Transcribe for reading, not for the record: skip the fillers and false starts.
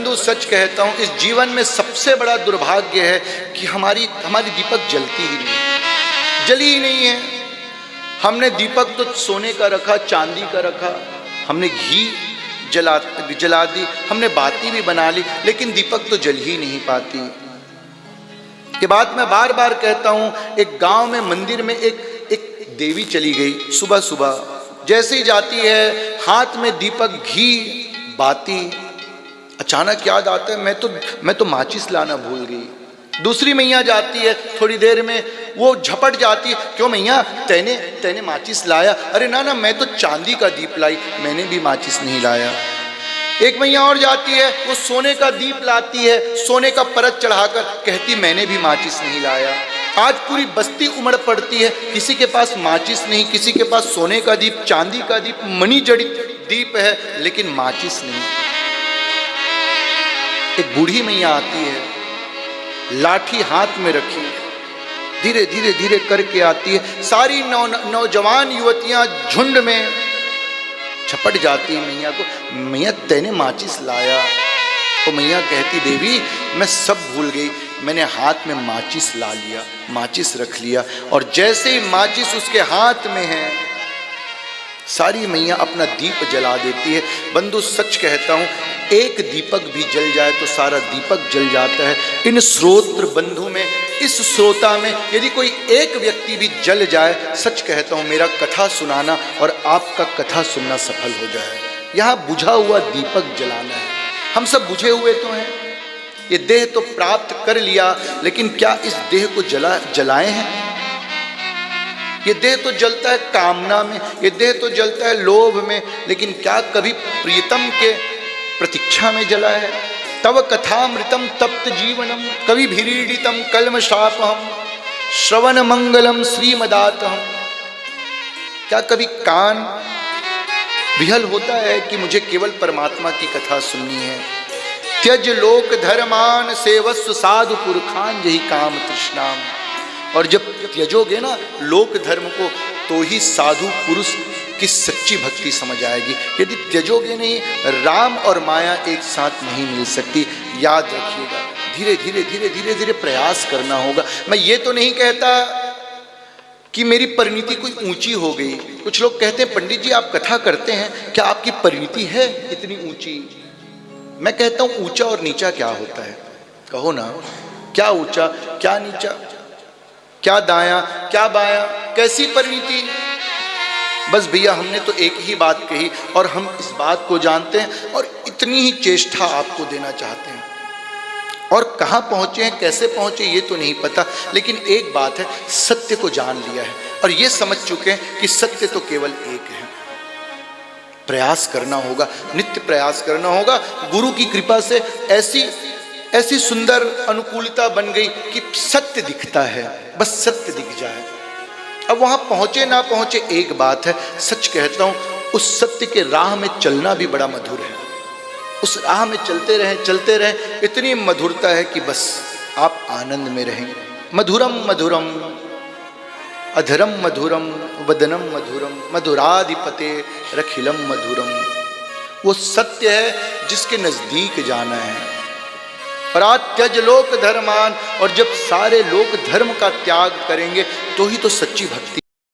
बंधु सच कहता हूँ, इस जीवन में सबसे बड़ा दुर्भाग्य है कि हमारी दीपक जलती ही नहीं, जली ही नहीं है। हमने दीपक तो सोने का रखा, चांदी का रखा, हमने घी जला दी, हमने बाती भी बना ली, लेकिन दीपक तो जल ही नहीं पाती। ये बात मैं बार बार कहता हूँ। एक गांव में मंदिर में एक देवी चली गई। सुबह सुबह जैसे ही जाती है, हाथ में दीपक, घी, बाती, अचानक याद आता है मैं तो माचिस लाना भूल गई। दूसरी मैया जाती है, थोड़ी देर में वो झपट जाती है, क्यों मैया तैने माचिस लाया? अरे ना मैं तो चांदी का दीप लाई, मैंने भी माचिस नहीं लाया। एक मैया और जाती है, वो सोने का दीप लाती है, सोने का परत चढ़ाकर कहती मैंने भी माचिस नहीं लाया। आज पूरी बस्ती उमड़ पड़ती है, किसी के पास माचिस नहीं, किसी के पास सोने का दीप, चांदी का दीप, मणि जड़ित दीप है, लेकिन माचिस नहीं। एक बूढ़ी मैया आती है, लाठी हाथ में रखी, धीरे धीरे धीरे करके आती है। सारी नौजवान युवतियां झुंड में झपट जाती है मैया को, मैया तैने माचिस लाया? तो मैया कहती देवी मैं सब भूल गई, मैंने हाथ में माचिस ला लिया, माचिस रख लिया। और जैसे ही माचिस उसके हाथ में है, सारी मैया अपना दीप जला देती है। बंधु सच कहता हूँ, एक दीपक भी जल जाए तो सारा दीपक जल जाता है। इन श्रोत्र बंधु में, इस श्रोता में यदि कोई एक व्यक्ति भी जल जाए, सच कहता हूँ मेरा कथा सुनाना और आपका कथा सुनना सफल हो जाए। यहाँ बुझा हुआ दीपक जलाना है। हम सब बुझे हुए तो हैं, ये देह तो प्राप्त कर लिया, लेकिन क्या इस देह को जलाए हैं? ये देह तो जलता है कामना में, ये देह तो जलता है लोभ में, लेकिन क्या कभी प्रियतम के प्रतीक्षा में जला है? तव कथामृतम तप्त जीवनम कवि भीरीडितम कल्मषापहम श्रवण मंगलम श्रीमदातहम। क्या कभी कान विहल होता है कि मुझे केवल परमात्मा की कथा सुननी है? त्यज लोक धर्मान सेवस्व साधु पुरखान यही काम तृष्णाम। और जब त्यजोगे ना लोक धर्म को, तो ही साधु पुरुष की सच्ची भक्ति समझ आएगी। यदि त्यजोगे नहीं, राम और माया एक साथ नहीं मिल सकती। याद रखिएगा, धीरे धीरे धीरे धीरे धीरे प्रयास करना होगा। मैं ये तो नहीं कहता कि मेरी परिणति कोई ऊंची हो गई। कुछ लोग कहते हैं पंडित जी आप कथा करते हैं, क्या आपकी परिणति है इतनी ऊंची? मैं कहता हूं ऊंचा और नीचा क्या होता है? कहो ना, क्या ऊंचा क्या नीचा, क्या दाया क्या बाया, कैसी परिणति? बस भैया हमने तो एक ही बात कही और हम इस बात को जानते हैं और इतनी ही चेष्टा आपको देना चाहते हैं। और कहाँ पहुँचे हैं, कैसे पहुँचे ये तो नहीं पता, लेकिन एक बात है, सत्य को जान लिया है और ये समझ चुके हैं कि सत्य तो केवल एक है। प्रयास करना होगा, नित्य प्रयास करना होगा। गुरु की कृपा से ऐसी सुंदर अनुकूलता बन गई कि सत्य दिखता है, बस सत्य दिख जाए। अब वहां पहुंचे ना पहुंचे एक बात है, सच कहता हूं उस सत्य के राह में चलना भी बड़ा मधुर है। उस राह में चलते रहें, इतनी मधुरता है कि बस आप आनंद में रहेंगे। मधुरम मधुरम अधरम मधुरम वदनम मधुरम मधुराधिपते रखिलम मधुरम। वो सत्य है जिसके नजदीक जाना है। परात्यज लोक धर्मान, और जब सारे लोक धर्म का त्याग करेंगे तो ही तो सच्ची भक्ति